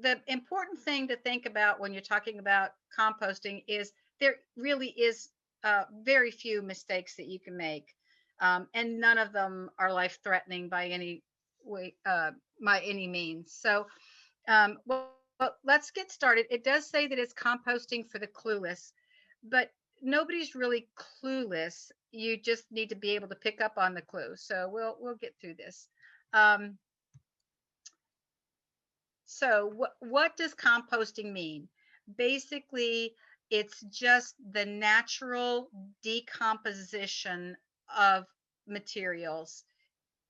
the important thing to think about when you're talking about composting is there really is very few mistakes that you can make, and none of them are life threatening by any way, by any means. So, well, let's get started. It does say that it's composting for the clueless, but nobody's really clueless. You just need to be able to pick up on the clue. So we'll get through this. Um, so what does composting mean? Basically, it's just the natural decomposition of materials,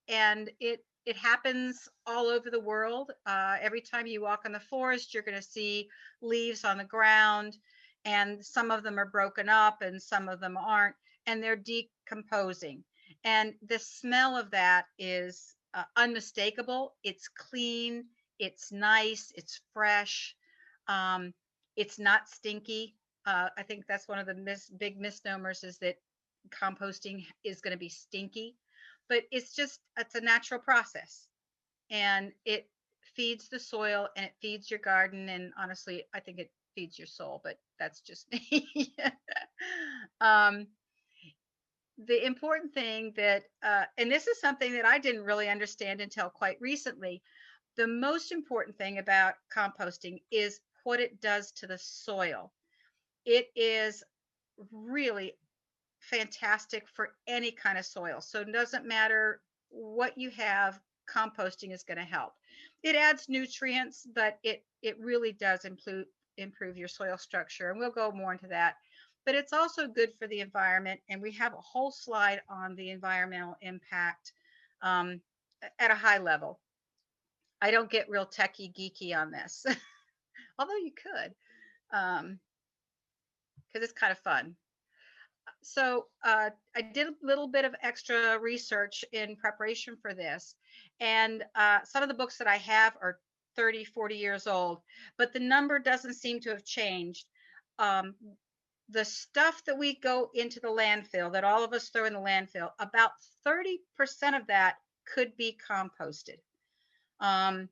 and it happens all over the world. Every time you walk in the forest, you're going to see leaves on the ground, and some of them are broken up and some of them aren't, and they're decomposing. And the smell of that is unmistakable. It's clean, it's nice, it's fresh, um, it's not stinky. I think that's one of the big misnomers, is that composting is going to be stinky, but it's a natural process, and it feeds the soil and it feeds your garden, and honestly I think it feeds your soul, but that's just me. um, the important thing that and this is something that I didn't really understand until quite recently, the most important thing about composting is what it does to the soil. It is really fantastic for any kind of soil. So it doesn't matter what you have, composting is going to help. It adds nutrients, but it really does improve your soil structure, and we'll go more into that. But it's also good for the environment, and we have a whole slide on the environmental impact, um, at a high level. I don't get real techie geeky on this, although you could, because it's kind of fun. So I did a little bit of extra research in preparation for this. And some of the books that I have are 30, 40 years old, but the number doesn't seem to have changed. Um, the stuff that we go into the landfill, that all of us throw in the landfill, about 30% of that could be composted. Um,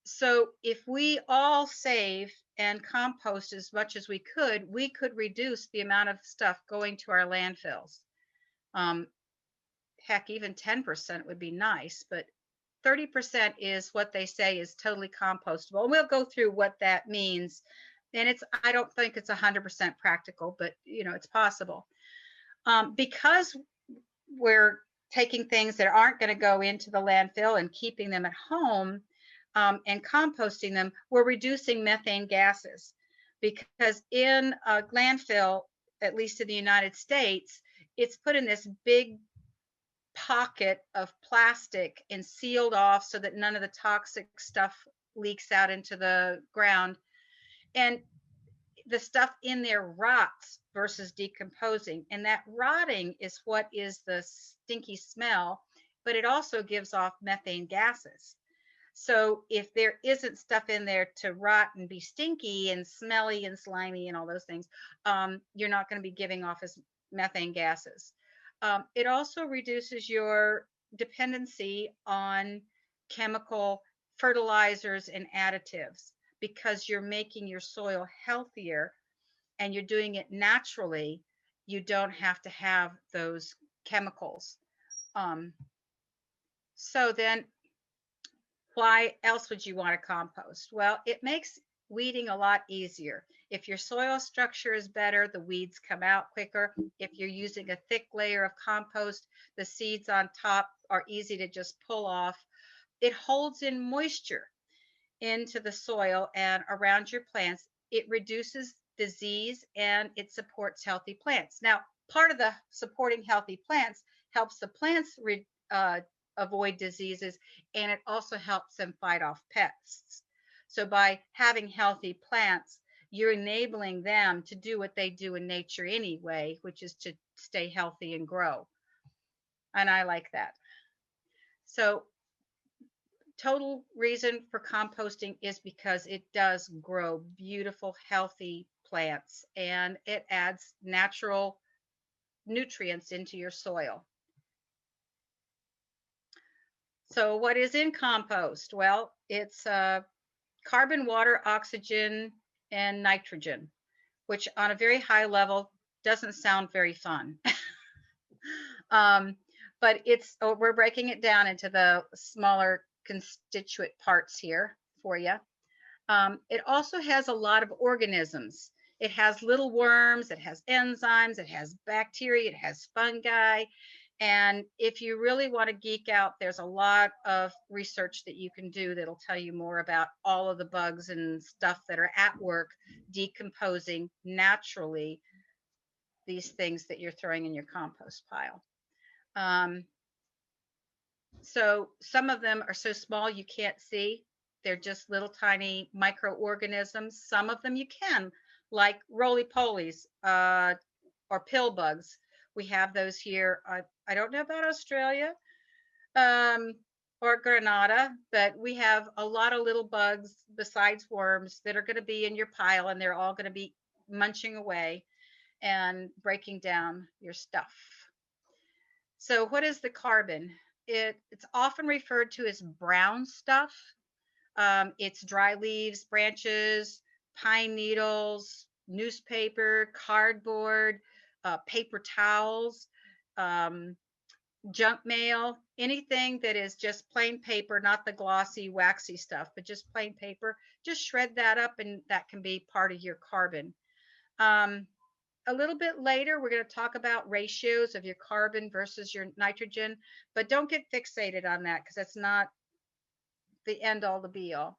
so if we all save and compost as much as we could reduce the amount of stuff going to our landfills. Um, Heck, even 10% would be nice, but 30% is what they say is totally compostable. And we'll go through what that means. And I don't think it's 100% practical, but it's possible. Because we're taking things that aren't going to go into the landfill and keeping them at home, and composting them, we're reducing methane gases, because in a landfill, at least in the United States, it's put in this big pocket of plastic and sealed off so that none of the toxic stuff leaks out into the ground. And the stuff in there rots versus decomposing. And that rotting is what is the stinky smell, but it also gives off methane gases. So if there isn't stuff in there to rot and be stinky and smelly and slimy and all those things, you're not going to be giving off as methane gases. It also reduces your dependency on chemical fertilizers and additives, because you're making your soil healthier and you're doing it naturally. You don't have to have those chemicals. Um, so then why else would you want to compost? Well, it makes weeding a lot easier. If your soil structure is better, the weeds come out quicker. If you're using a thick layer of compost, the seeds on top are easy to just pull off. It holds in moisture into the soil and around your plants. It reduces disease and it supports healthy plants. Now, part of the supporting healthy plants helps the plants avoid diseases, and it also helps them fight off pests. So by having healthy plants, you're enabling them to do what they do in nature anyway, which is to stay healthy and grow. And I like that. So total reason for composting is because it does grow beautiful, healthy plants, and it adds natural nutrients into your soil. So what is in compost? Well, it's carbon, water, oxygen, and nitrogen, which on a very high level doesn't sound very fun. um, but we're breaking it down into the smaller constituent parts here for you. It also has a lot of organisms. It has little worms, it has enzymes, it has bacteria, it has fungi. And if you really want to geek out, there's a lot of research that you can do that'll tell you more about all of the bugs and stuff that are at work decomposing naturally these things that you're throwing in your compost pile. So some of them are so small you can't see. They're just little tiny microorganisms. Some of them you can, like roly-polies or pill bugs. We have those here. I don't know about Australia or Grenada, but we have a lot of little bugs besides worms that are going to be in your pile, and they're all going to be munching away and breaking down your stuff. So what is the carbon? It's often referred to as brown stuff. It's dry leaves, branches, pine needles, newspaper, cardboard, paper towels, junk mail, anything that is just plain paper, not the glossy, waxy stuff, but just plain paper. Just shred that up and that can be part of your carbon. A little bit later, we're going to talk about ratios of your carbon versus your nitrogen, but don't get fixated on that because that's not the end all, the be all.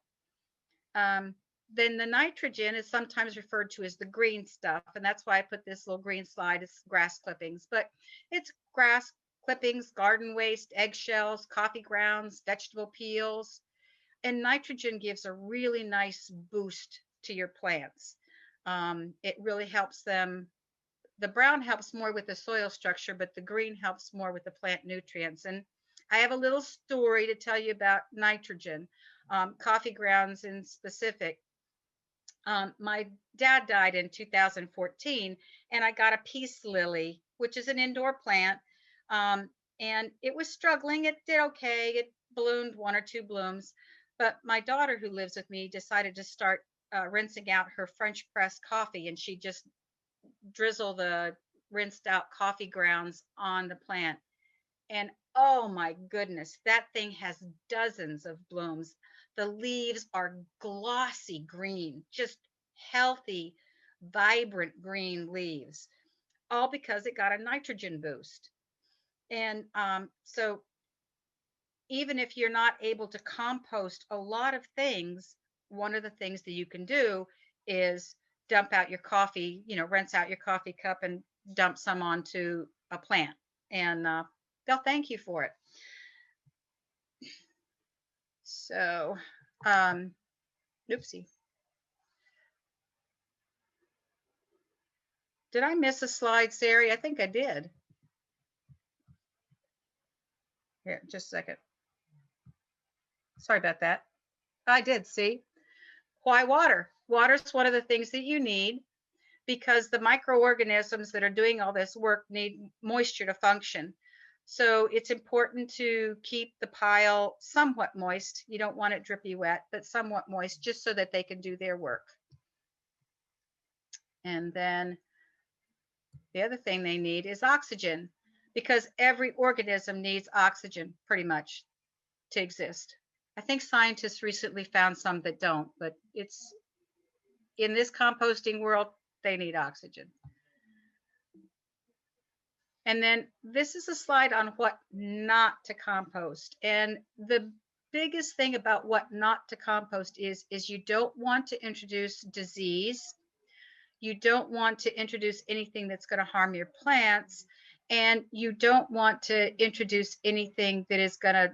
Then the nitrogen is sometimes referred to as the green stuff, and that's why I put this little green slide. It's grass clippings, but it's grass clippings, garden waste, eggshells, coffee grounds, vegetable peels, and nitrogen gives a really nice boost to your plants. It really helps them. The brown helps more with the soil structure, but the green helps more with the plant nutrients. And I have a little story to tell you about nitrogen, coffee grounds in specific. My dad died in 2014, and I got a peace lily, which is an indoor plant. And it was struggling. It did okay. It bloomed 1 or 2 blooms. But my daughter, who lives with me, decided to start rinsing out her French press coffee, and she just drizzle the rinsed out coffee grounds on the plant. And oh my goodness, that thing has dozens of blooms. The leaves are glossy green, just healthy, vibrant green leaves, all because it got a nitrogen boost. And so even if you're not able to compost a lot of things, one of the things that you can do is dump out your coffee, rinse out your coffee cup and dump some onto a plant, and they'll thank you for it. So, oopsie. Did I miss a slide, Sari? I think I did. Here, just a second. Sorry about that. I did, see? Why water? Water is one of the things that you need because the microorganisms that are doing all this work need moisture to function. So it's important to keep the pile somewhat moist. You don't want it drippy wet, but somewhat moist, just so that they can do their work. And then the other thing they need is oxygen, because every organism needs oxygen pretty much to exist. I think scientists recently found some that don't, but it's in this composting world, they need oxygen. And then this is a slide on what not to compost. And the biggest thing about what not to compost is you don't want to introduce disease. You don't want to introduce anything that's going to harm your plants. And you don't want to introduce anything that is going to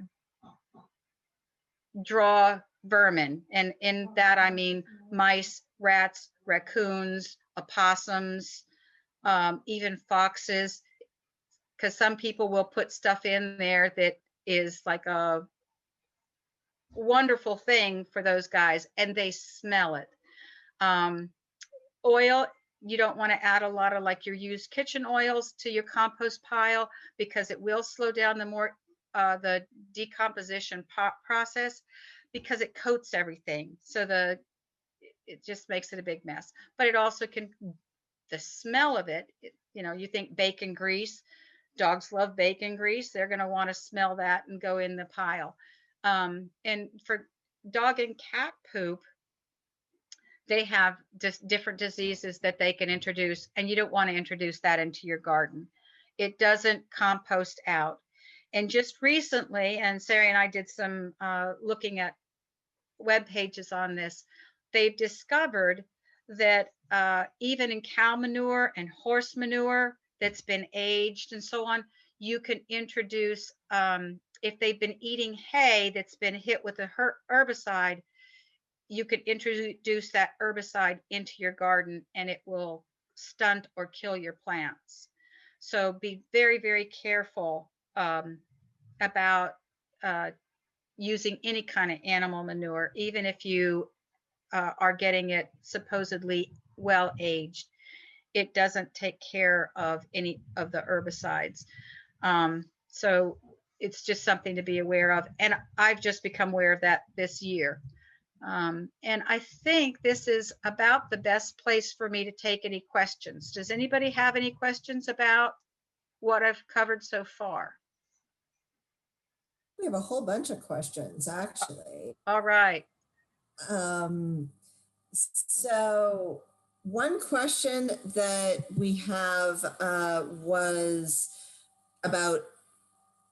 draw vermin. And in that, I mean mice, rats, raccoons, opossums, even foxes, because some people will put stuff in there that is like a wonderful thing for those guys, and they smell it. Oil, you don't want to add a lot of like your used kitchen oils to your compost pile, because it will slow down the decomposition process. because it coats everything. So it just makes it a big mess. But it also can, the smell of it, you know, you think bacon grease, dogs love bacon grease. They're going to want to smell that and go in the pile. And for dog and cat poop, they have just different diseases that they can introduce, and you don't want to introduce that into your garden. It doesn't compost out. And just recently, and Sarah and I did some looking at web pages on this, they've discovered that even in cow manure and horse manure that's been aged and so on, you can introduce, if they've been eating hay that's been hit with a herbicide, you could introduce that herbicide into your garden and it will stunt or kill your plants. So be very, very careful about using any kind of animal manure, even if you are getting it supposedly well aged. It doesn't take care of any of the herbicides. So it's just something to be aware of. And I've just become aware of that this year. And I think this is about the best place for me to take any questions. Does anybody have any questions about what I've covered so far? We have a whole bunch of questions, actually. All right. So one question that we have was about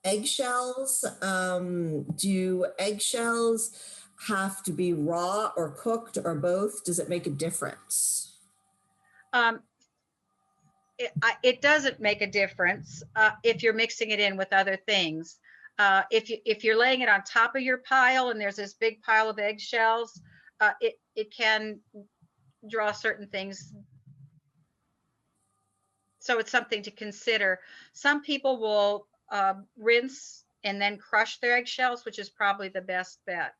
eggshells. Do eggshells have to be raw or cooked or both? Does it make a difference? It doesn't make a difference if you're mixing it in with other things. If you're laying it on top of your pile and there's this big pile of eggshells, it can draw certain things. So it's something to consider. Some people will rinse and then crush their eggshells, which is probably the best bet.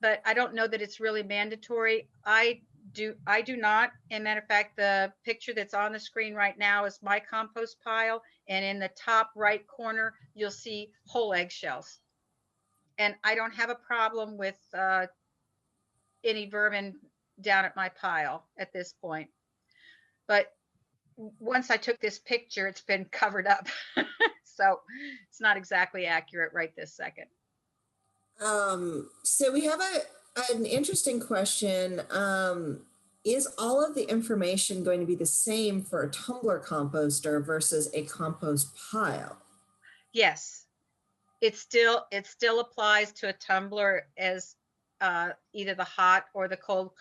But I don't know that it's really mandatory. I do not. And matter of fact, the picture that's on the screen right now is my compost pile. And in the top right corner, you'll see whole eggshells. And I don't have a problem with any vermin down at my pile at this point. But once I took this picture, it's been covered up. So it's not exactly accurate right this second. So we have an interesting question. Is all of the information going to be the same for a tumbler composter versus a compost pile? Yes, it still applies to a tumbler as either the hot or the cold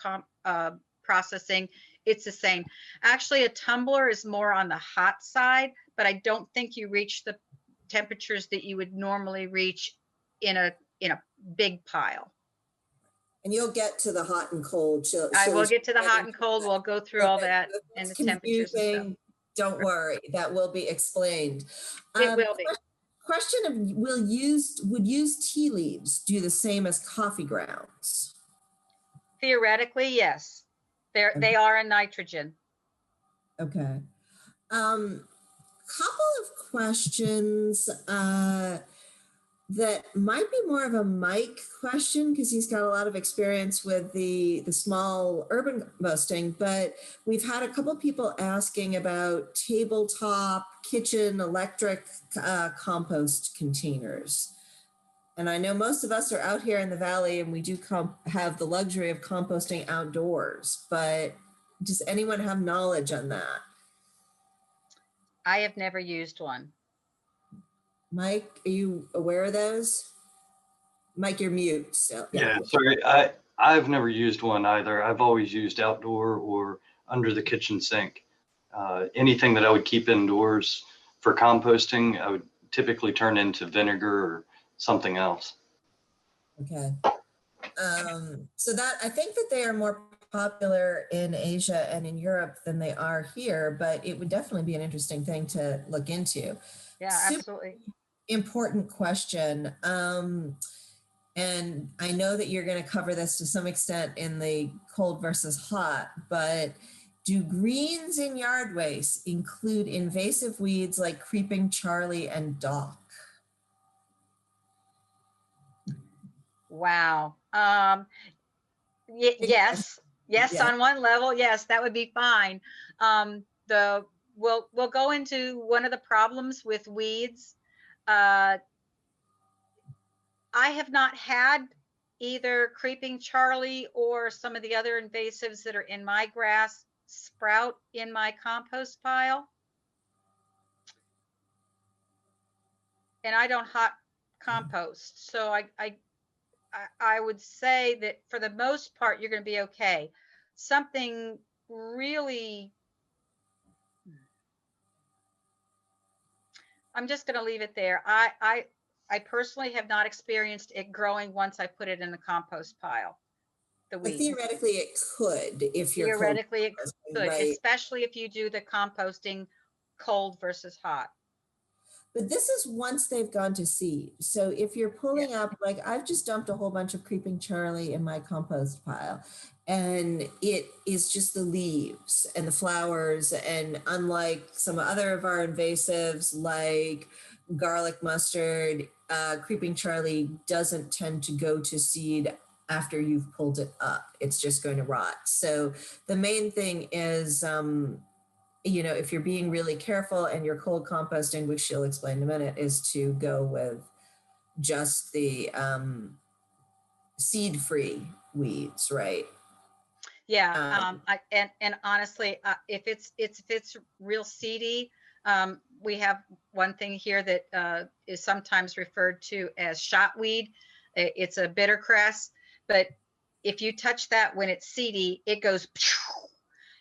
processing. It's the same. Actually, a tumbler is more on the hot side, but I don't think you reach the temperatures that you would normally reach in a big pile. And you'll get to the hot and cold. I will get to the hot and cold. We'll go through all that and the temperatures and stuff. Don't worry, that will be explained. It will be. Question of would used tea leaves do the same as coffee grounds? Theoretically, yes. They are a nitrogen. Okay. Couple of questions that might be more of a Mike question because he's got a lot of experience with the small urban composting, but we've had a couple people asking about tabletop kitchen electric compost containers. And I know most of us are out here in the valley and we do have the luxury of composting outdoors, but does anyone have knowledge on that? I have never used one. Mike, are you aware of those? Mike, you're mute. So, yeah, sorry. I've never used one either. I've always used outdoor or under the kitchen sink. Anything that I would keep indoors for composting, I would typically turn into vinegar or something else. Okay. So that I think that they are more popular in Asia and in Europe than they are here, but it would definitely be an interesting thing to look into. Yeah, absolutely. Important question. And I know that you're going to cover this to some extent in the cold versus hot, but do greens in yard waste include invasive weeds like creeping Charlie and dock? Wow. Big question. Yes, Yeah. on one level, yes, that would be fine. The we'll go into one of the problems with weeds. Uh, I have not had either creeping Charlie or some of the other invasives that are in my grass sprout in my compost pile. And I don't hot compost. So I would say that for the most part, you're going to be okay. Something really, I'm just going to leave it there. I personally have not experienced it growing once I put it in the compost pile, the But weeds. theoretically, it could if you're cold Theoretically, it composting, could, right? especially if you do the composting cold versus hot. But this is once they've gone to seed. So if you're Yeah. pulling up, like I've just dumped a whole bunch of creeping Charlie in my compost pile, and it is just the leaves and the flowers. And unlike some other of our invasives, like garlic mustard, creeping Charlie doesn't tend to go to seed after you've pulled it up. It's just going to rot. So the main thing is, if you're being really careful and you're cold composting, which she'll explain in a minute, is to go with just the seed-free weeds, right? Yeah, Um, and honestly, if it's real seedy, we have one thing here that is sometimes referred to as shotweed. It's a bitter cress, but if you touch that when it's seedy, it goes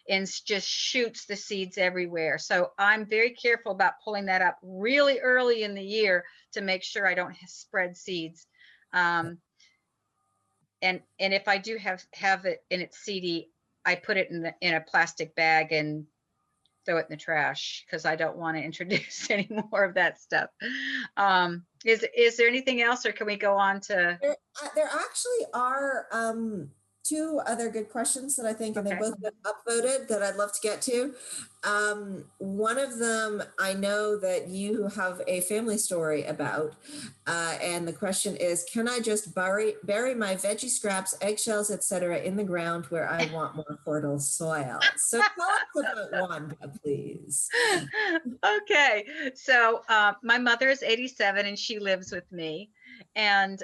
and just shoots the seeds everywhere. So I'm very careful about pulling that up really early in the year to make sure I don't spread seeds. And if I do have it in its CD, I put it in a plastic bag and throw it in the trash because I don't want to introduce any more of that stuff. Is there anything else, or can we go on to? there actually are two other good questions that I think, and they Okay. both been upvoted, that I'd love to get to. One of them I know that you have a family story about, and the question is, can I just bury my veggie scraps, eggshells, etc., in the ground where I want more fertile soil? So tell us about Wanda, please. Okay, so my mother is 87 and she lives with me, and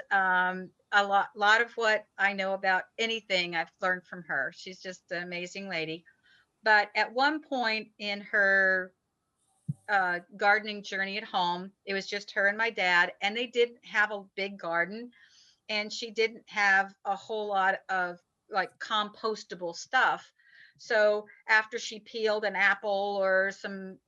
a lot of what I know about anything I've learned from her. She's just an amazing lady. But at one point in her gardening journey at home, it was just her and my dad, and they didn't have a big garden, and she didn't have a whole lot of like compostable stuff. So after she peeled an apple or some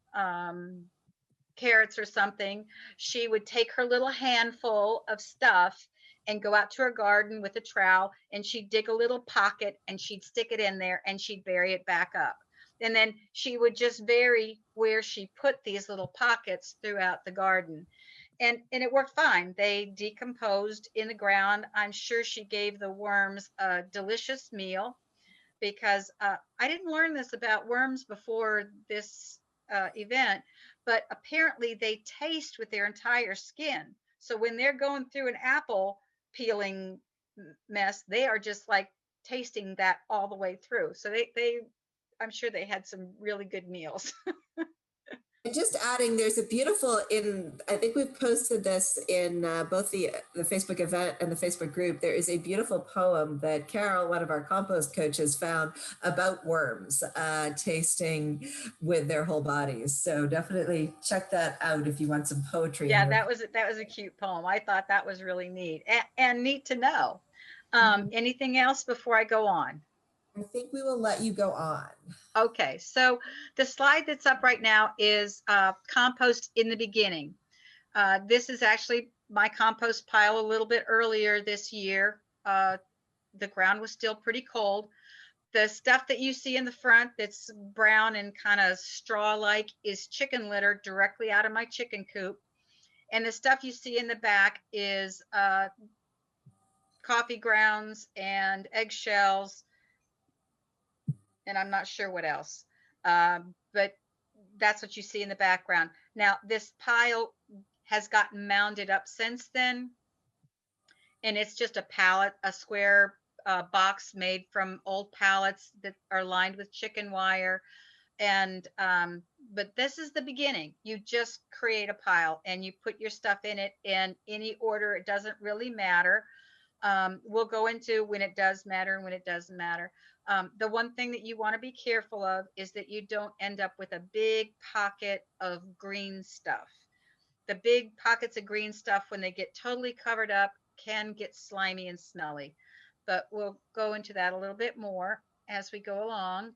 carrots or something, she would take her little handful of stuff and go out to her garden with a trowel, and she'd dig a little pocket and she'd stick it in there and she'd bury it back up. And then she would just vary where she put these little pockets throughout the garden. And it worked fine. They decomposed in the ground. I'm sure she gave the worms a delicious meal, because I didn't learn this about worms before this event, but apparently they taste with their entire skin. So when they're going through an apple peeling mess, they are just like tasting that all the way through. So I'm sure they had some really good meals. And just adding, there's a beautiful, I think we've posted this in both the Facebook event and the Facebook group. There is a beautiful poem that Carol, one of our compost coaches, found about worms tasting with their whole bodies. So definitely check that out if you want some poetry. Yeah, that was a cute poem. I thought that was really neat and neat to know. Anything else before I go on? I think we will let you go on. Okay, so the slide that's up right now is compost in the beginning. This is actually my compost pile a little bit earlier this year. The ground was still pretty cold. The stuff that you see in the front that's brown and kind of straw-like is chicken litter directly out of my chicken coop. And the stuff you see in the back is coffee grounds and eggshells, and I'm not sure what else. But that's what you see in the background. Now, this pile has gotten mounded up since then. and it's just a pallet, a square box made from old pallets that are lined with chicken wire. And but this is the beginning. You just create a pile and you put your stuff in it in any order. It doesn't really matter. We'll go into when it does matter and when it doesn't matter. The one thing that you want to be careful of is that you don't end up with a big pocket of green stuff. The big pockets of green stuff, when they get totally covered up, can get slimy and smelly. But we'll go into that a little bit more as we go along.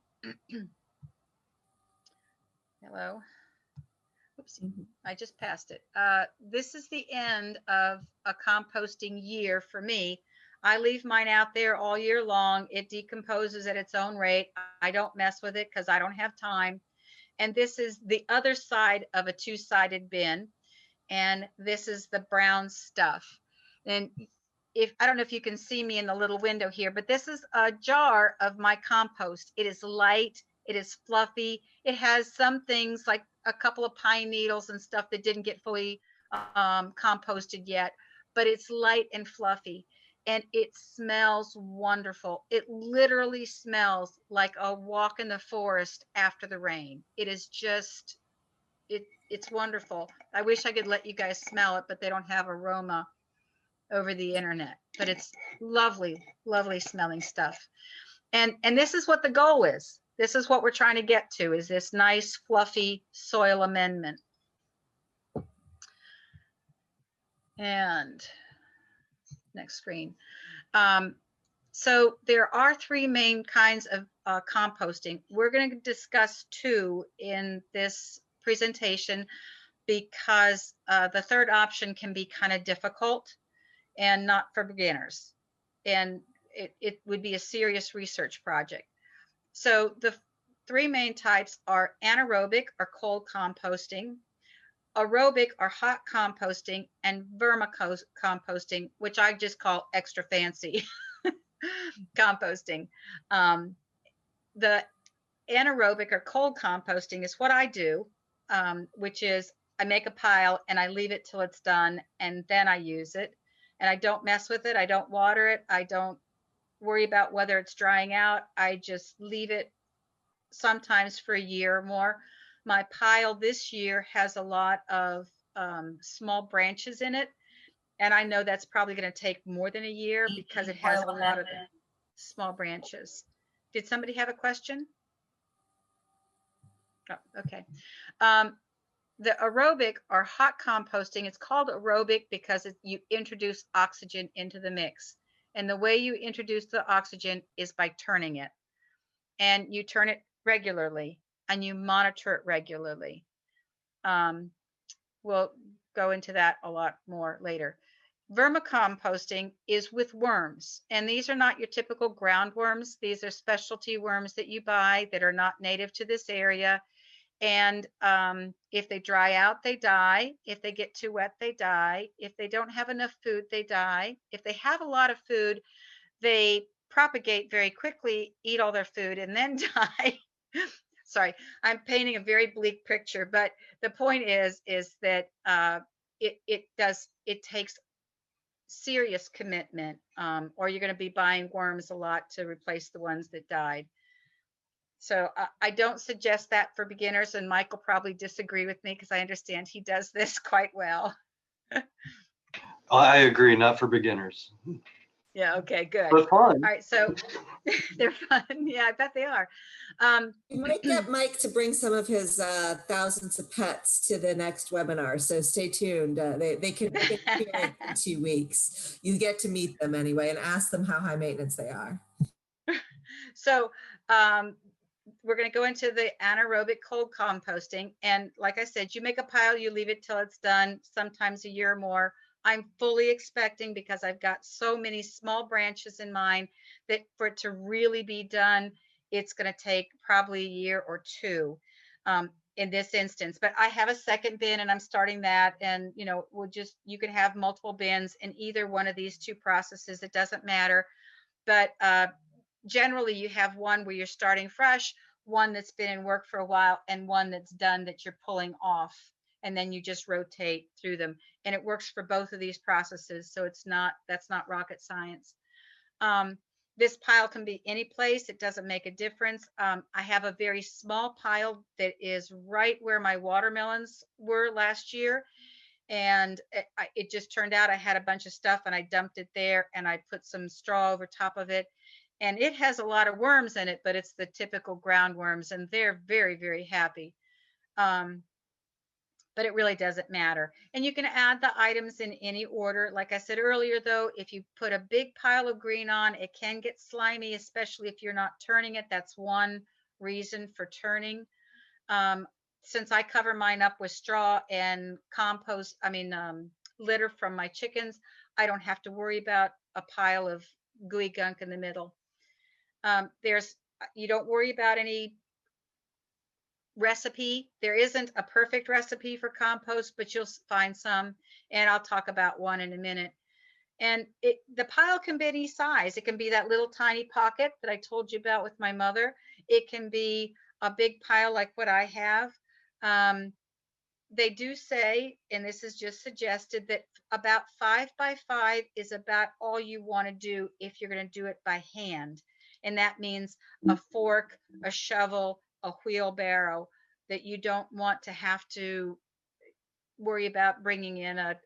Hello. Oops, I just passed it. This is the end of a composting year for me. I leave mine out there all year long. It decomposes at its own rate. I don't mess with it because I don't have time. And this is the other side of a two-sided bin. And this is the brown stuff. And if I don't know if you can see me in the little window here, but this is a jar of my compost. It is light, it is fluffy. It has some things like a couple of pine needles and stuff that didn't get fully composted yet, but it's light and fluffy, and it smells wonderful. It literally smells like a walk in the forest after the rain. It is just, it's wonderful. I wish I could let you guys smell it, but they don't have aroma over the internet. But it's lovely, lovely smelling stuff. And this is what the goal is. This is what we're trying to get to, is this nice, fluffy soil amendment. And next screen. So there are three main kinds of composting. We're going to discuss two in this presentation because the third option can be kind of difficult and not for beginners. And it would be a serious research project. So the three main types are anaerobic or cold composting, aerobic or hot composting, and vermicomposting, which I just call extra fancy composting. The anaerobic or cold composting is what I do, which is I make a pile and I leave it till it's done, and then I use it. And I don't mess with it. I don't water it. I don't worry about whether it's drying out. I just leave it sometimes for a year or more. My pile this year has a lot of small branches in it. And I know that's probably going to take more than a year because it has a lot of small branches. Did somebody have a question? Oh, okay. The aerobic or hot composting, it's called aerobic because you introduce oxygen into the mix. And the way you introduce the oxygen is by turning it. And you turn it regularly and you monitor it regularly. We'll go into that a lot more later. Vermicomposting is with worms, and these are not your typical ground worms. These are specialty worms that you buy that are not native to this area. And if they dry out, they die. If they get too wet, they die. If they don't have enough food, they die. If they have a lot of food, they propagate very quickly, eat all their food, and then die. Sorry, I'm painting a very bleak picture, but the point is that it takes serious commitment, or you're going to be buying worms a lot to replace the ones that died. So I don't suggest that for beginners, and Mike will probably disagree with me because I understand he does this quite well. I agree, not for beginners. Yeah, okay, good. But fun. All right, so they're fun. Yeah, I bet they are. We might get Mike to bring some of his thousands of pets to the next webinar, so stay tuned. They can be here in 2 weeks. You get to meet them anyway and ask them how high maintenance they are. So we're going to go into the anaerobic cold composting. And like I said, you make a pile, you leave it till it's done, sometimes a year or more. I'm fully expecting, because I've got so many small branches in mine, that for it to really be done, it's going to take probably a year or two in this instance. But I have a second bin and I'm starting that. And, you know, you can have multiple bins in either one of these two processes. It doesn't matter. But generally you have one where you're starting fresh, one that's been in work for a while, and one that's done that you're pulling off, and then you just rotate through them. and it works for both of these processes. So that's not rocket science. This pile can be any place. It doesn't make a difference. I have a very small pile that is right where my watermelons were last year. And it just turned out I had a bunch of stuff and I dumped it there and I put some straw over top of it. And it has a lot of worms in it, but it's the typical ground worms and they're very, very happy. But it really doesn't matter. And you can add the items in any order. Like I said earlier, though, if you put a big pile of green on, it can get slimy, especially if you're not turning it. That's one reason for turning. Since I cover mine up with straw and compost, litter from my chickens, I don't have to worry about a pile of gooey gunk in the middle. You don't worry about any recipe. There isn't a perfect recipe for compost, but you'll find some, and I'll talk about one in a minute. And the pile can be any size. It can be that little tiny pocket that I told you about with my mother. It can be a big pile like what I have. They do say, and this is just suggested, that about 5 by 5 is about all you want to do if you're going to do it by hand. And that means a fork, a shovel, a wheelbarrow, that you don't want to have to worry about bringing in a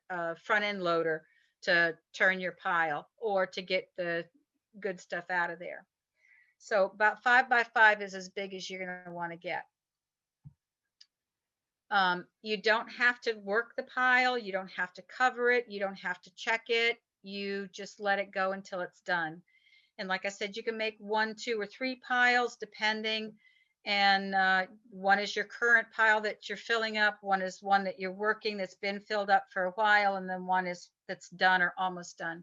front end loader to turn your pile or to get the good stuff out of there. So about 5 by 5 is as big as you're going to want to get. You don't have to work the pile. You don't have to cover it. You don't have to check it. You just let it go until it's done. And like I said, you can make 1, 2, or 3 piles depending. And one is your current pile that you're filling up. One is one that you're working that's been filled up for a while. And then one is that's done or almost done.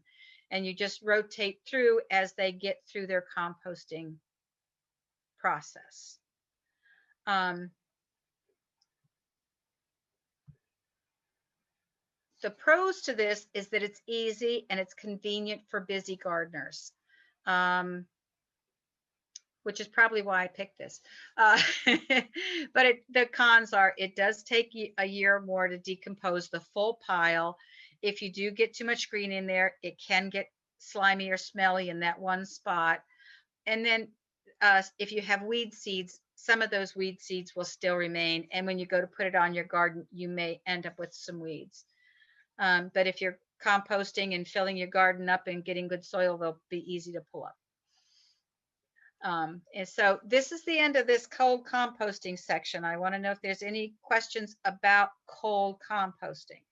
And you just rotate through as they get through their composting process. The pros to this is that it's easy and it's convenient for busy gardeners, which is probably why I picked this. But the cons are it does take a year or more to decompose the full pile. If you do get too much green in there, it can get slimy or smelly in that one spot. And then if you have weed seeds, some of those weed seeds will still remain. And when you go to put it on your garden, you may end up with some weeds. But if you're composting and filling your garden up and getting good soil, they'll be easy to pull up. And so this is the end of this cold composting section. I want to know if there's any questions about cold composting.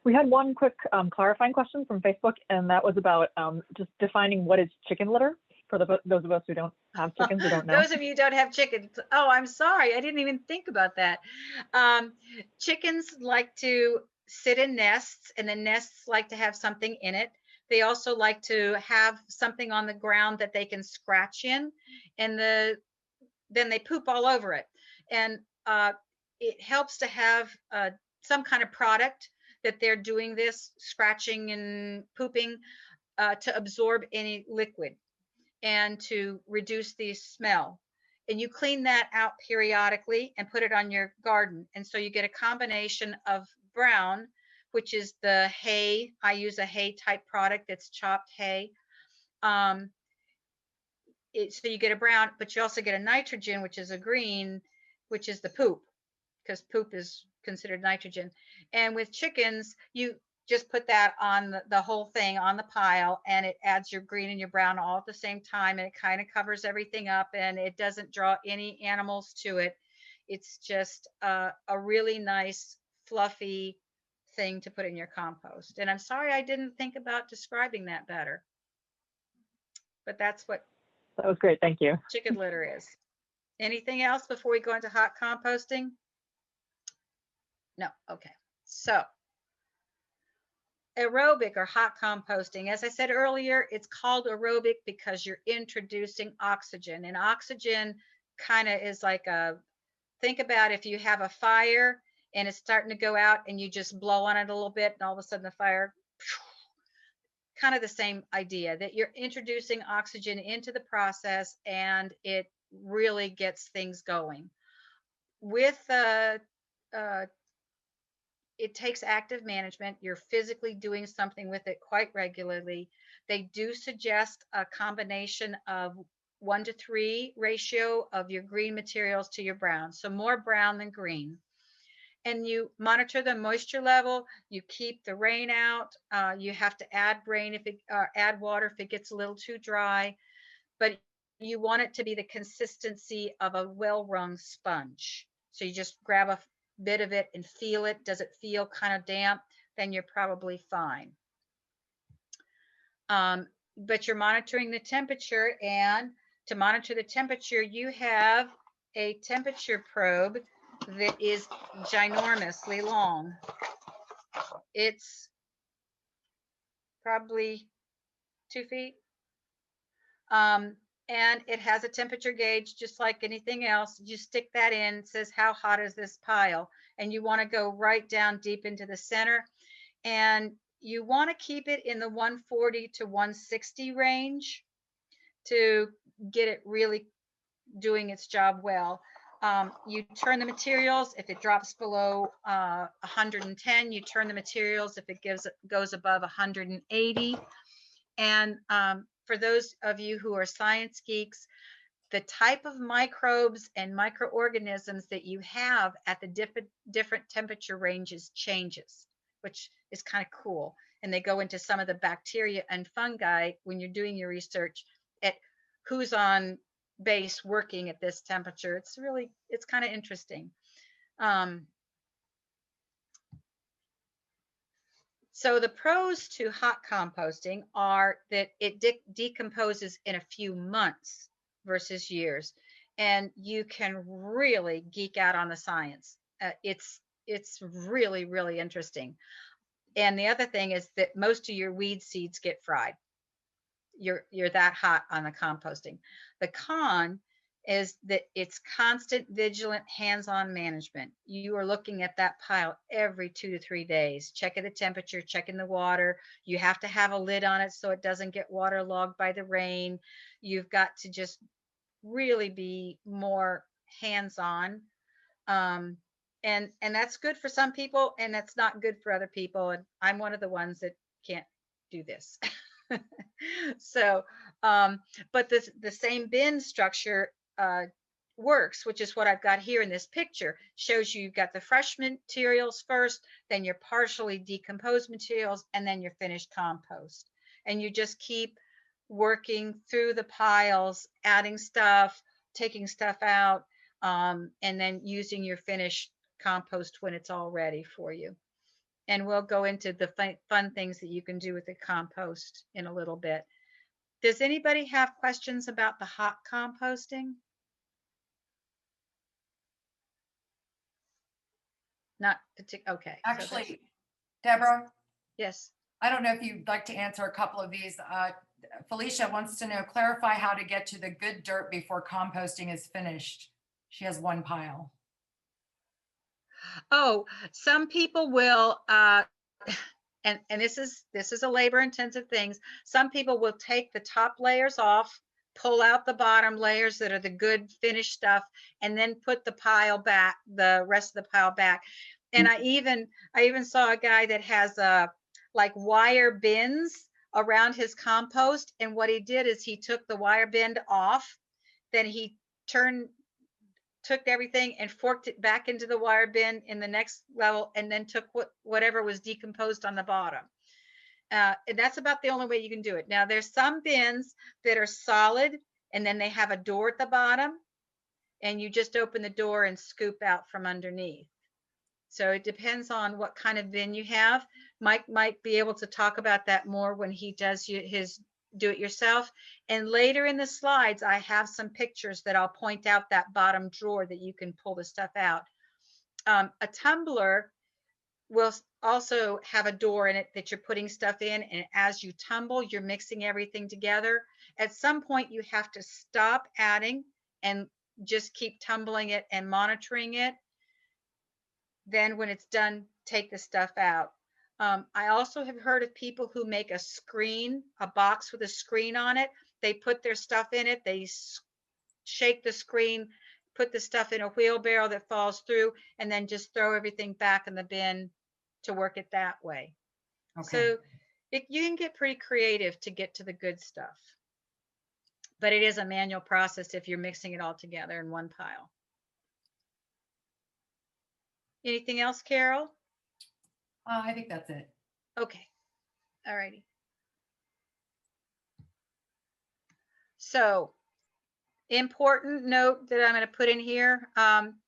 We had one quick clarifying question from Facebook, and that was about just defining what is chicken litter for those of us who don't have chickens, who don't know. Those of you who don't have chickens. Oh, I'm sorry. I didn't even think about that. Chickens like to sit in nests, and the nests like to have something in it. They also like to have something on the ground that they can scratch in, and then they poop all over it. And it helps to have some kind of product that they're doing this scratching and pooping to absorb any liquid and to reduce the smell. And you clean that out periodically and put it on your garden. And so you get a combination of brown, which is the hay. I use a hay type product that's chopped hay. So you get a brown, but you also get a nitrogen, which is a green, which is the poop, because poop is considered nitrogen. And with chickens, you just put that on the whole thing on the pile, and it adds your green and your brown all at the same time, and it kind of covers everything up, and it doesn't draw any animals to it. It's just a really nice fluffy thing to put in your compost. And I'm sorry I didn't think about describing that better, but that's what that was great. Thank you. Chicken litter is. Anything else before we go into hot composting? No. Okay. So aerobic or hot composting, as I said earlier, it's called aerobic because you're introducing oxygen, and oxygen kind of is like think about if you have a fire and it's starting to go out and you just blow on it a little bit and all of a sudden the fire, kind of the same idea, that you're introducing oxygen into the process and it really gets things going. With uh, it takes active management. You're physically doing something with it quite regularly. They do suggest a combination of 1 to 3 ratio of your green materials to your brown. So more brown than green. And you monitor the moisture level. You keep the rain out. You have to add rain if it, add water if it gets a little too dry. But you want it to be the consistency of a well-wrung sponge. So you just grab a bit of it and feel it. Does it feel kind of damp? Then you're probably fine. But you're monitoring the temperature, and to monitor the temperature, you have a temperature probe that is ginormously long. It's probably 2 feet. And it has a temperature gauge just like anything else. You stick that in, it says how hot is this pile, and you want to go right down deep into the center, and you want to keep it in the 140 to 160 range to get it really doing its job well. You turn the materials. If it drops below 110, you turn the materials. If it goes above 180. And for those of you who are science geeks, the type of microbes and microorganisms that you have at the different temperature ranges changes, which is kind of cool. And they go into some of the bacteria and fungi when you're doing your research at who's on base working at this temperature. It's kind of interesting. So the pros to hot composting are that it decomposes in a few months versus years, and you can really geek out on the science. It's really, really interesting. And the other thing is that most of your weed seeds get fried. You're that hot on the composting. The con is that it's constant, vigilant, hands-on management. You are looking at that pile every 2 to 3 days, checking the temperature, checking the water. You have to have a lid on it so it doesn't get waterlogged by the rain. You've got to just really be more hands-on. And that's good for some people, and that's not good for other people. And I'm one of the ones that can't do this. So, but the same bin structure works, which is what I've got here in this picture. Shows you've got the fresh materials first, then your partially decomposed materials, and then your finished compost. And you just keep working through the piles, adding stuff, taking stuff out, and then using your finished compost when it's all ready for you. And we'll go into the fun things that you can do with the compost in a little bit. Does anybody have questions about the hot composting? Not particular. Okay. Actually, So Deborah, yes. I don't know if you'd like to answer a couple of these. Felicia wants to know, clarify how to get to the good dirt before composting is finished. She has one pile. Oh, some people will, and this is a labor intensive thing. Some people will take the top layers off, pull out the bottom layers that are the good finished stuff, and then put the pile back, the rest of the pile back. And I even saw a guy that has like wire bins around his compost, and what he did is he took the wire bin off, then he took everything and forked it back into the wire bin in the next level, and then took whatever was decomposed on the bottom. And that's about the only way you can do it. Now, there's some bins that are solid, and then they have a door at the bottom, and you just open the door and scoop out from underneath. So it depends on what kind of bin you have. Mike might be able to talk about that more when he does his do-it-yourself. And later in the slides, I have some pictures that I'll point out that bottom drawer that you can pull the stuff out. A tumbler will also have a door in it that you're putting stuff in, and as you tumble, you're mixing everything together. At some point, you have to stop adding and just keep tumbling it and monitoring it. Then when it's done, take the stuff out. I also have heard of people who make a box with a screen on it. They put their stuff in it, they shake the screen, put the stuff in a wheelbarrow that falls through, and then just throw everything back in the bin to work it that way. Okay. So you can get pretty creative to get to the good stuff. But it is a manual process if you're mixing it all together in one pile. Anything else, Carol? I think that's it. Okay. All righty. So, important note that I'm going to put in here.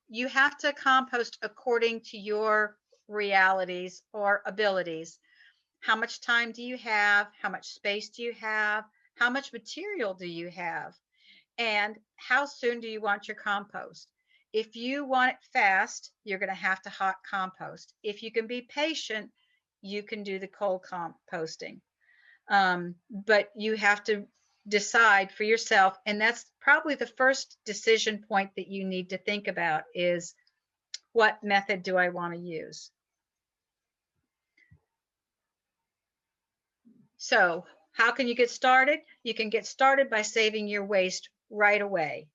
You have to compost according to your realities or abilities. How much time do you have? How much space do you have? How much material do you have? And how soon do you want your compost? If you want it fast, you're going to have to hot compost. If you can be patient, you can do the cold composting. But you have to decide for yourself, and that's probably the first decision point that you need to think about is, what method do I want to use? So how can you get started? You can get started by saving your waste right away.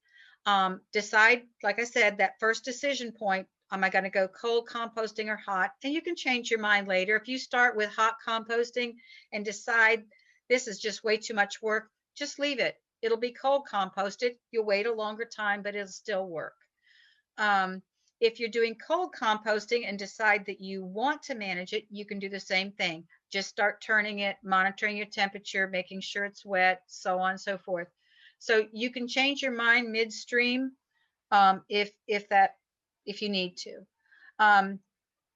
Decide, like I said, that first decision point, am I going to go cold composting or hot? And you can change your mind later. If you start with hot composting and decide this is just way too much work, just leave it. It'll be cold composted. You'll wait a longer time, but it'll still work. If you're doing cold composting and decide that you want to manage it, you can do the same thing. Just start turning it, monitoring your temperature, making sure it's wet, so on and so forth. So you can change your mind midstream if you need to.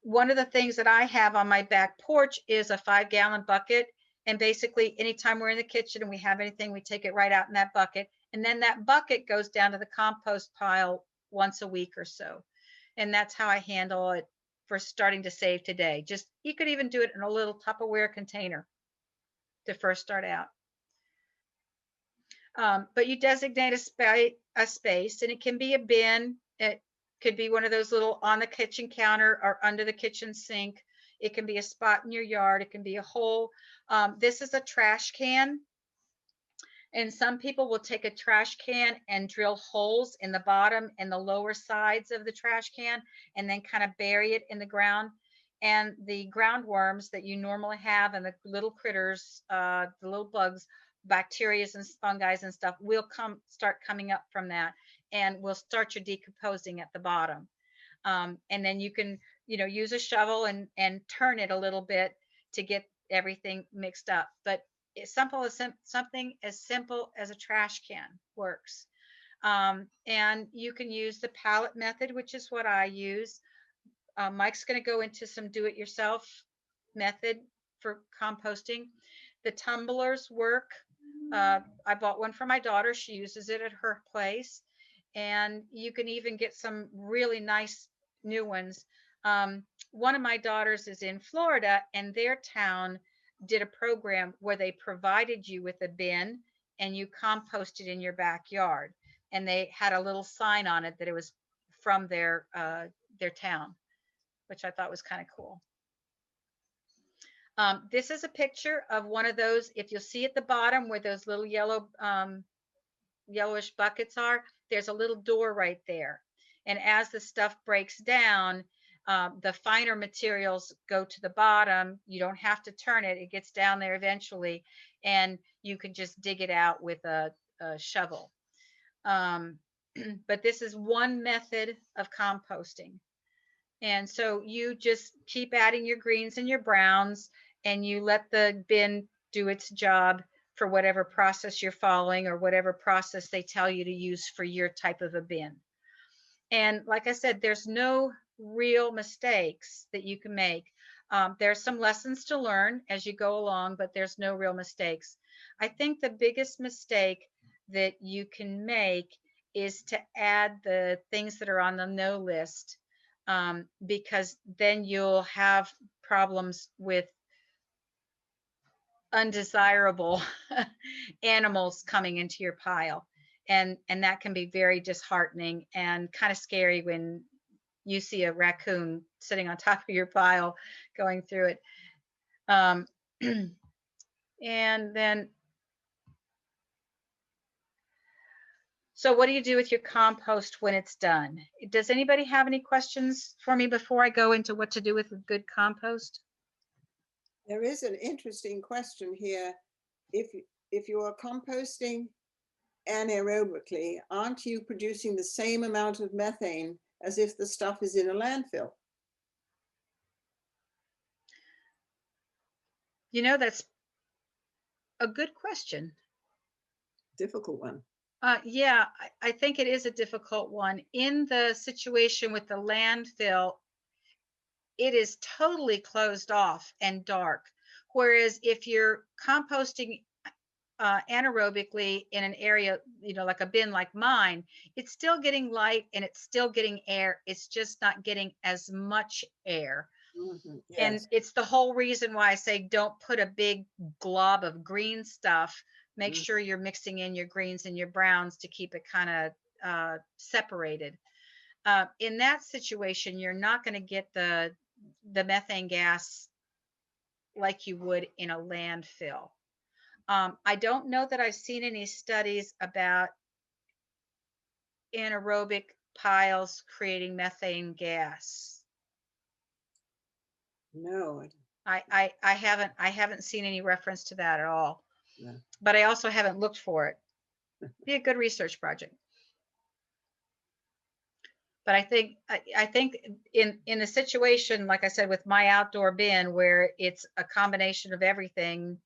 One of the things that I have on my back porch is a 5-gallon bucket. And basically, anytime we're in the kitchen and we have anything, we take it right out in that bucket. And then that bucket goes down to the compost pile once a week or so. And that's how I handle it for starting to save today. Just, you could even do it in a little Tupperware container to first start out. But you designate a space, and it can be a bin. It could be one of those little on the kitchen counter or under the kitchen sink. It can be a spot in your yard. It can be a hole. This is a trash can. And some people will take a trash can and drill holes in the bottom and the lower sides of the trash can and then kind of bury it in the ground. And the ground worms that you normally have and the little critters, the little bugs, bacteria and fungi and stuff will start coming up from that and will start your decomposing at the bottom. And then you can, use a shovel and turn it a little bit to get everything mixed up. But something as simple as a trash can works. And you can use the pallet method, which is what I use. Mike's going to go into some do-it-yourself method for composting. The tumblers work. I bought one for my daughter. She uses it at her place. And you can even get some really nice new ones. One of my daughters is in Florida, and their town did a program where they provided you with a bin and you composted in your backyard. And they had a little sign on it that it was from their town, which I thought was kind of cool. This is a picture of one of those. If you'll see at the bottom where those little yellowish buckets are, there's a little door right there. And as the stuff breaks down, the finer materials go to the bottom. You don't have to turn it. It gets down there eventually, and you can just dig it out with a shovel. But this is one method of composting. And so you just keep adding your greens and your browns, and you let the bin do its job for whatever process you're following or whatever process they tell you to use for your type of a bin. And like I said, there's no real mistakes that you can make. There's some lessons to learn as you go along, but there's no real mistakes. I think the biggest mistake that you can make is to add the things that are on the no list, because then you'll have problems with undesirable animals coming into your pile. And that can be very disheartening and kind of scary when you see a raccoon sitting on top of your pile going through it. And then, So what do you do with your compost when it's done? Does anybody have any questions for me before I go into what to do with good compost? There is an interesting question here. If you are composting anaerobically, aren't you producing the same amount of methane as if the stuff is in a landfill? You know, that's a good question. Difficult one. Yeah, I think it is a difficult one. In the situation with the landfill, it is totally closed off and dark. Whereas if you're composting anaerobically in an area, you know, like a bin like mine, it's still getting light and it's still getting air. It's just not getting as much air. Yes. And it's the whole reason why I say don't put a big glob of green stuff. Make sure you're mixing in your greens and your browns to keep it kind of separated. In that situation, you're not going to get the methane gas like you would in a landfill. I don't know that I've seen any studies about anaerobic piles creating methane gas. No. I haven't seen any reference to that at all. Yeah. But I also haven't looked for it. Be a good research project. But I think in a situation, like I said, with my outdoor bin where it's a combination of everything,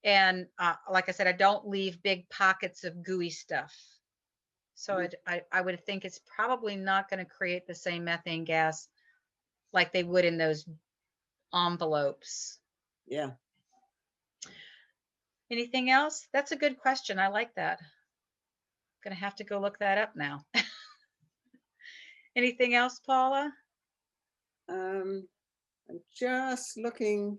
and like I said, I don't leave big pockets of gooey stuff. So I would think it's probably not going to create the same methane gas like they would in those envelopes. Yeah. Anything else? That's a good question. I like that. Gonna have to go look that up now. Anything else, Paula? I'm just looking.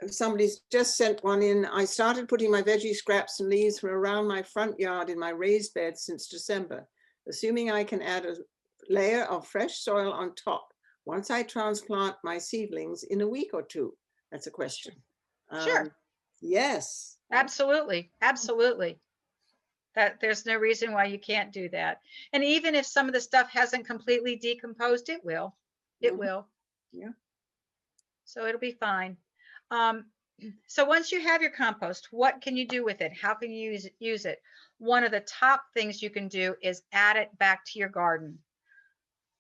Somebody's just sent one in. I started putting my veggie scraps and leaves from around my front yard in my raised bed since December, assuming I can add a layer of fresh soil on top once I transplant my seedlings in a week or two. That's a question. Sure. Yes. Absolutely. Absolutely. That there's no reason why you can't do that. And even if some of the stuff hasn't completely decomposed, it will. It will. Yeah. So it'll be fine. So once you have your compost, what can you do with it? How can you use it? One of the top things you can do is add it back to your garden.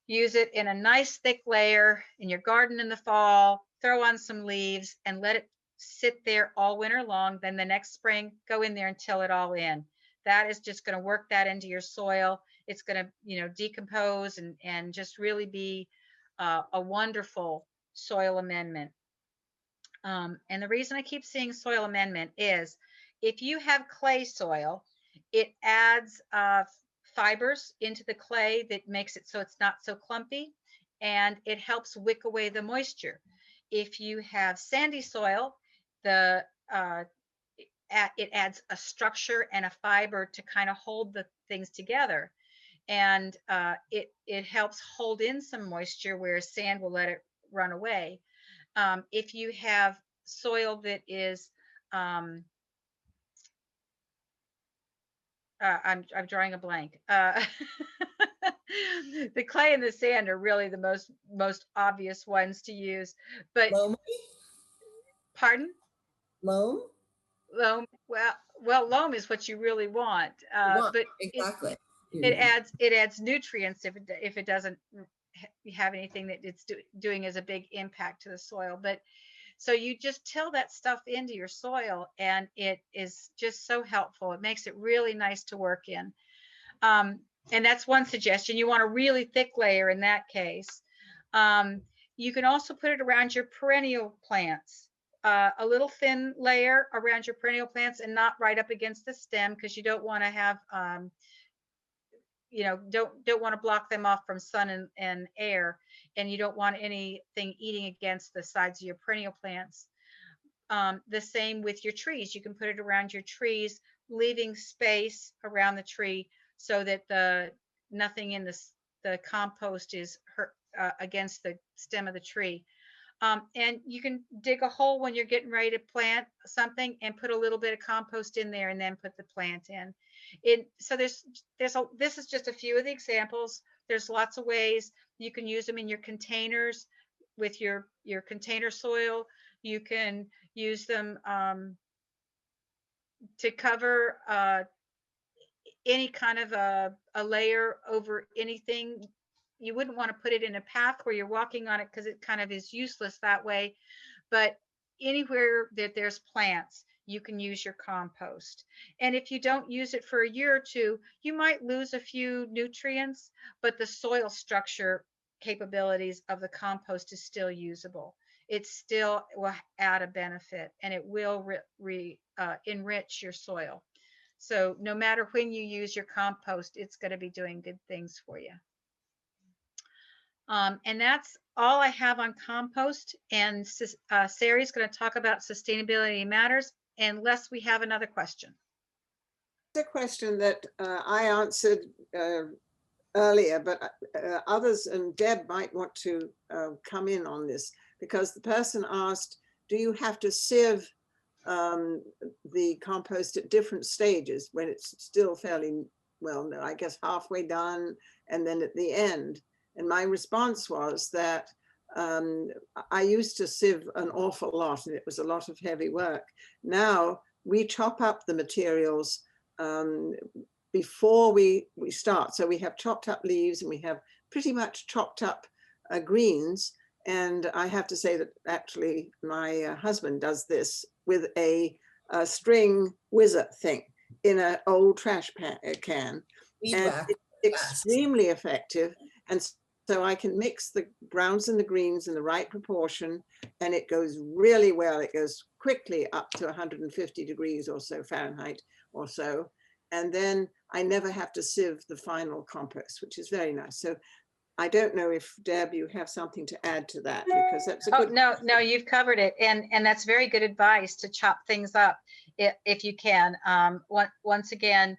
Use it in a nice thick layer in your garden in the fall, throw on some leaves and let it sit there all winter long. Then the next spring, go in there and till it all in. That is just going to work that into your soil. It's going to, you know, decompose and just really be a wonderful soil amendment. And the reason I keep seeing soil amendment is if you have clay soil, it adds fibers into the clay that makes it so it's not so clumpy, and it helps wick away the moisture. If you have sandy soil, it adds a structure and a fiber to kind of hold the things together, and it helps hold in some moisture where sand will let it run away. If you have soil that is I'm drawing a blank. The clay and the sand are really the most obvious ones to use. But Loam? pardon? Loam? Loam. Well, loam is what you really want. But Exactly. it adds nutrients if it doesn't have anything that it's doing as a big impact to the soil. But so you just till that stuff into your soil, and it is just so helpful. It makes it really nice to work in. And that's one suggestion. You want a really thick layer in that case. You can also put it around your perennial plants, a little thin layer around your perennial plants and not right up against the stem, because you don't want to have, you know, don't want to block them off from sun and air, and you don't want anything eating against the sides of your perennial plants. The same with your trees. You can put it around your trees, leaving space around the tree so that nothing in the compost is hurt against the stem of the tree. And you can dig a hole when you're getting ready to plant something and put a little bit of compost in there and then put the plant in. So this is just a few of the examples. There's lots of ways you can use them in your containers with your container soil. You can use them to cover any kind of a layer over anything. You wouldn't want to put it in a path where you're walking on it because it kind of is useless that way. But anywhere that there's plants, you can use your compost. And if you don't use it for a year or two, you might lose a few nutrients, but the soil structure capabilities of the compost is still usable. It still will add a benefit, and it will enrich your soil. So no matter when you use your compost, it's going to be doing good things for you. And that's all I have on compost. And Sari's going to talk about sustainability matters, unless we have another question. The question that I answered earlier, but others and Deb might want to come in on this, because the person asked, do you have to sieve the compost at different stages when it's still fairly, well, no, I guess halfway done and then at the end? And my response was that I used to sieve an awful lot, and it was a lot of heavy work. Now we chop up the materials before we start. So we have chopped up leaves and we have pretty much chopped up greens. And I have to say that actually my husband does this with a string whizzer thing in an old trash can. Weed And whack. it's extremely effective. And so I can mix the browns and the greens in the right proportion, and it goes really well. It goes quickly up to 150 degrees or so Fahrenheit or so. And then I never have to sieve the final compost, which is very nice. So I don't know if, Deb, you have something to add to that, because that's a good. No, you've covered it. And that's very good advice to chop things up if you can. Once again,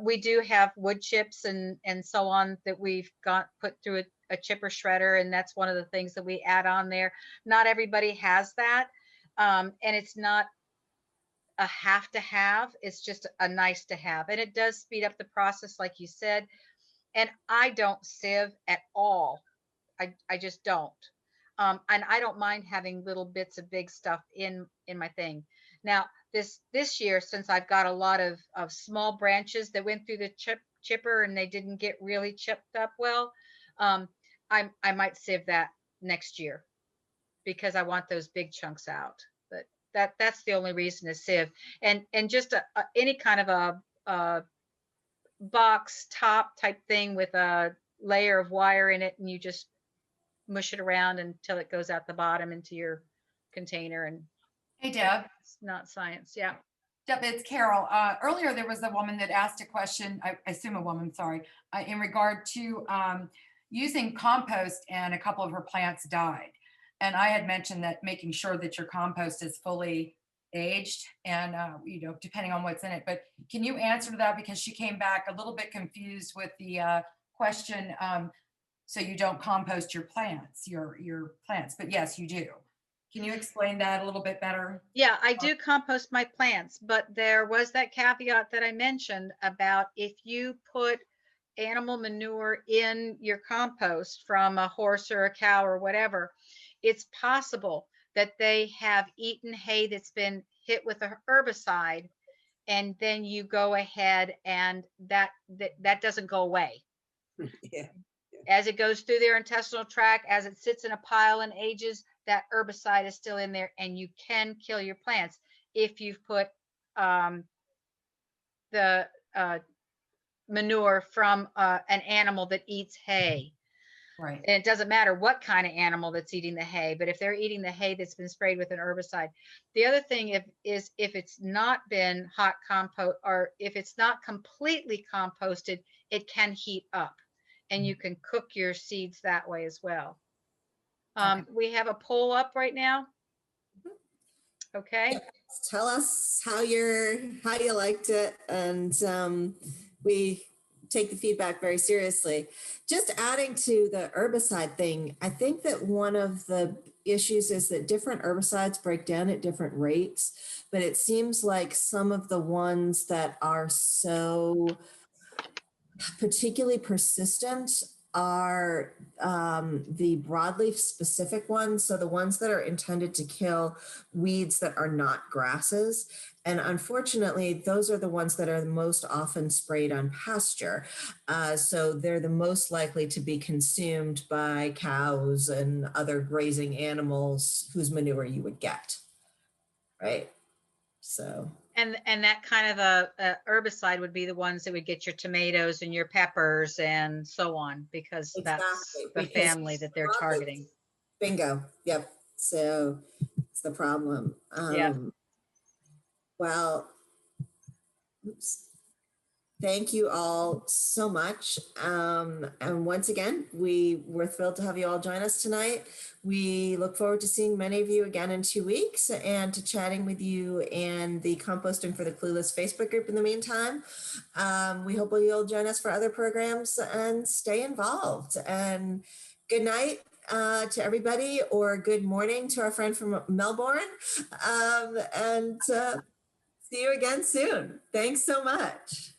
we do have wood chips and so on that we've got put through a chipper shredder. And that's one of the things that we add on there. Not everybody has that. And it's not a have to have, it's just a nice to have. And it does speed up the process, like you said. And I don't sieve at all. I just don't. And I don't mind having little bits of big stuff in my thing. Now, this year, since I've got a lot of small branches that went through the chipper and they didn't get really chipped up well, I might sieve that next year because I want those big chunks out. But that's the only reason to sieve. And just any kind of a box top type thing with a layer of wire in it, and you just mush it around until it goes out the bottom into your container. And Hey, Deb. it's not science. Yeah. Deb, it's Carol. Earlier, there was a woman that asked a question, I assume a woman, sorry, in regard to using compost, and a couple of her plants died. And I had mentioned that making sure that your compost is fully aged and, depending on what's in it. But can you answer that? Because she came back a little bit confused with the question. So you don't compost your plants, your plants, but yes, you do. Can you explain that a little bit better? Yeah, I do compost my plants, but there was that caveat that I mentioned about if you put animal manure in your compost from a horse or a cow or whatever, it's possible that they have eaten hay that's been hit with a herbicide, and then you go ahead and that doesn't go away. Yeah. As it goes through their intestinal tract, as it sits in a pile and ages, that herbicide is still in there, and you can kill your plants if you've put the manure from an animal that eats hay. Right. And it doesn't matter what kind of animal that's eating the hay, but if they're eating the hay that's been sprayed with an herbicide. The other thing is if it's not been hot compost, or if it's not completely composted, it can heat up, and you can cook your seeds that way as well. Okay. We have a poll up right now. Okay. Tell us how you liked it, and we take the feedback very seriously. Just adding to the herbicide thing, I think that one of the issues is that different herbicides break down at different rates, but it seems like some of the ones that are so particularly persistent are the broadleaf specific ones. So the ones that are intended to kill weeds that are not grasses. And unfortunately, those are the ones that are the most often sprayed on pasture. So they're the most likely to be consumed by cows and other grazing animals whose manure you would get, right? So. And that kind of a herbicide would be the ones that would get your tomatoes and your peppers and so on, because that's Exactly, the because family that they're broadleaf- targeting. Bingo. Yep. So it's the problem. Yeah. Well, oops. Thank you all so much. And once again, we're thrilled to have you all join us tonight. We look forward to seeing many of you again in 2 weeks and to chatting with you in the Composting for the Clueless Facebook group in the meantime. We hope you'll join us for other programs and stay involved. And good night to everybody, or good morning to our friend from Melbourne. And see you again soon. Thanks so much.